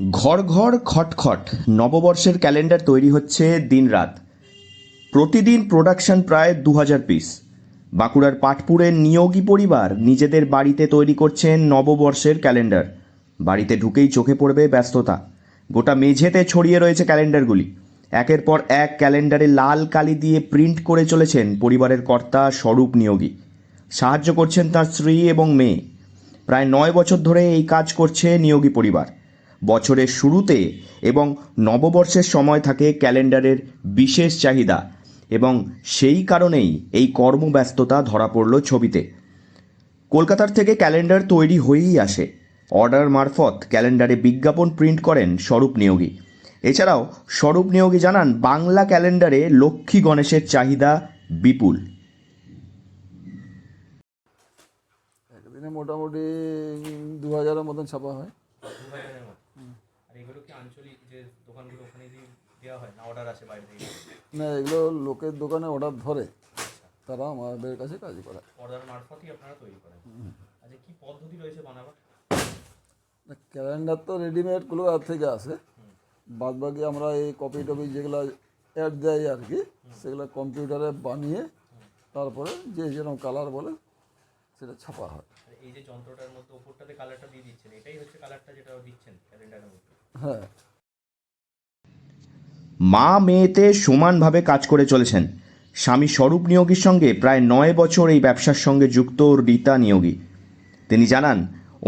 ঘর ঘর খটখট নববর্ষের ক্যালেন্ডার তৈরি হচ্ছে দিনরাত। প্রতিদিন প্রোডাকশন প্রায় 2000 পিস। বাঁকুড়ার পাটপুরের নিয়োগী পরিবার নিজেদের বাড়িতে তৈরি করছেন নববর্ষের ক্যালেন্ডার। বাড়িতে ঢুকেই চোখে পড়বে ব্যস্ততা। গোটা মেঝেতে ছড়িয়ে রয়েছে ক্যালেন্ডারগুলি। একের পর এক ক্যালেন্ডারে লাল কালি দিয়ে প্রিন্ট করে চলেছেন পরিবারের কর্তা স্বরূপ নিয়োগী। সাহায্য করছেন তার স্ত্রী এবং মেয়ে। প্রায় 9 বছর ধরে এই কাজ করছে নিয়োগী পরিবার। বছরের শুরুতে এবং নববর্ষের সময় থাকে ক্যালেন্ডারের বিশেষ চাহিদা, এবং সেই কারণেই এই কর্মব্যস্ততা ধরা পড়ল ছবিতে। কলকাতার থেকে ক্যালেন্ডার তৈরি হয়েই আসে। অর্ডার মারফত ক্যালেন্ডারে বিজ্ঞাপন প্রিন্ট করেন স্বরূপ নিয়োগী। এছাড়াও স্বরূপ নিয়োগী জানান, বাংলা ক্যালেন্ডারে লক্ষ্মী গণেশের চাহিদা বিপুল। একদিনে মোটামুটি 2000-এর মতন ছাপা হয়। আর এগুলো কি আঞ্চলিক যে দোকানগুলো ওখানে দেওয়া হয় না, অর্ডার আসে বাইরে থেকে? না, এগুলো লোকের দোকানে অর্ডার ধরে, তারা আমাদের কাছে কাজ করে। অর্ডার মারফতই আপনারা তৈরি করেন। আচ্ছা, কি পদ্ধতি রয়েছে বানাবার? ক্যালেন্ডার তো রেডিমেডগুলো আর থেকে আসে, বাদ বাকি আমরা এই কপি টপি যেগুলো অ্যাড দেয় আর কি, সেগুলো কম্পিউটারে বানিয়ে তারপরে যে যেরকম কালার বলে সেটা ছাপা হয়। এই যে যন্ত্রটার মধ্যে ওপরটাতে কালারটা দিয়ে দিচ্ছেন, এটাই হচ্ছে কালারটা যেটা দিচ্ছেন ক্যালেন্ডারের মধ্যে? হ্যাঁ। মা মেয়েতে সমানভাবে কাজ করে চলেছেন। স্বামী স্বরূপ নিয়োগীর সঙ্গে প্রায় 9 বছর এই ব্যবসার সঙ্গে যুক্ত রীতা নিয়োগী। তিনি জানান,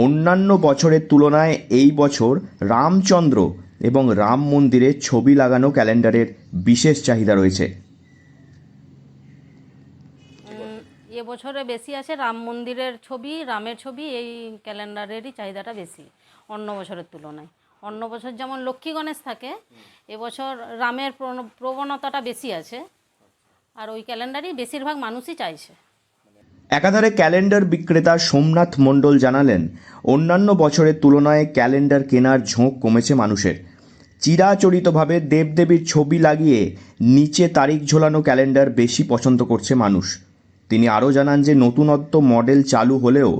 অন্যান্য বছরের তুলনায় এই বছর রামচন্দ্র এবং রাম মন্দিরের ছবি লাগানো ক্যালেন্ডারের বিশেষ চাহিদা রয়েছে। এবছরে বেশি আছে রাম মন্দিরের ছবি, রামের ছবি, এই ক্যালেন্ডারেরই চাহিদাটা বেশি অন্য বছরের তুলনায়। অন্য বছর যেমন লক্ষ্মী গণেশ থাকে, এবছর রামের প্রবণতাটা বেশি আছে, আর ওই ক্যালেন্ডারই বেশিরভাগ মানুষই চাইছে। একাধারে ক্যালেন্ডার বিক্রেতা সোমনাথ মণ্ডল জানালেন, অন্যান্য বছরের তুলনায় ক্যালেন্ডার কেনার ঝোঁক কমেছে মানুষের। চিরাচরিতভাবে দেবদেবীর ছবি লাগিয়ে নিচে তারিখ ঝোলানো ক্যালেন্ডার বেশি পছন্দ করছে মানুষ। তিনি আরও জানান যে নতুনত্ব মডেল চালু হলেও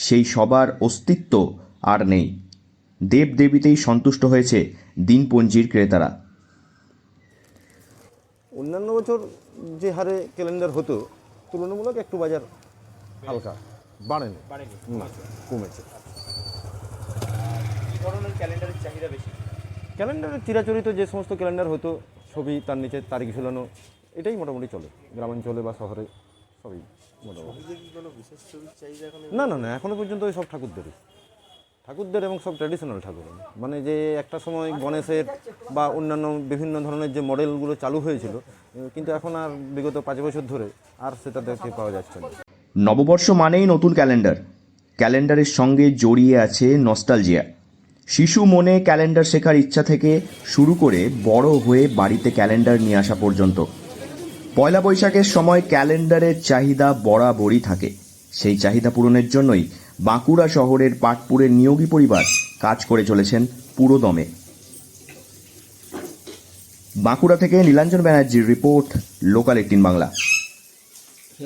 সেই সবার অস্তিত্ব আর নেই। দেবদেবীতেই সন্তুষ্ট হয়েছে দিনপঞ্জির ক্রেতারা। অন্যান্য বছর যে হারে ক্যালেন্ডার হতো তুলনামূলক একটু বাজার হালকা বাড়েনি, না কমেছে। কি ধরনের ক্যালেন্ডারের চাহিদা বেশি? ক্যালেন্ডারের চিরাচরিত যে সমস্ত ক্যালেন্ডার হতো, ছবি তার নিচে তারিখ ঝুলানো, এটাই মোটামুটি চলে গ্রামাঞ্চলে বা শহরে সবই মোটামুটি। না না না, এখনো পর্যন্ত ওই সব ঠাকুরদের এবং সব ট্র্যাডিশনাল ঠাকুর, মানে যে একটা সময় গণেশের বা অন্যান্য বিভিন্ন ধরনের যে মডেলগুলো চালু হয়েছিল, কিন্তু এখন আর বিগত 5 বছর ধরে আর সেটা দেখতে পাওয়া যাচ্ছে না। নববর্ষ মানেই নতুন ক্যালেন্ডার। ক্যালেন্ডারের সঙ্গে জড়িয়ে আছে নস্টালজিয়া। শিশু মনে ক্যালেন্ডার শেখার ইচ্ছা থেকে শুরু করে বড় হয়ে বাড়িতে ক্যালেন্ডার নিয়ে আসা পর্যন্ত পয়লা বৈশাখের সময় ক্যালেন্ডারের চাহিদা বরাবরই থাকে। সেই চাহিদা পূরণের জন্যই বাঁকুড়া শহরের পাটপুরের নিয়োগী পরিবার কাজ করে চলেছেন পুরোদমে। বাঁকুড়া থেকে নীলাঞ্জন ব্যানার্জির রিপোর্ট, লোকাল 18 বাংলা।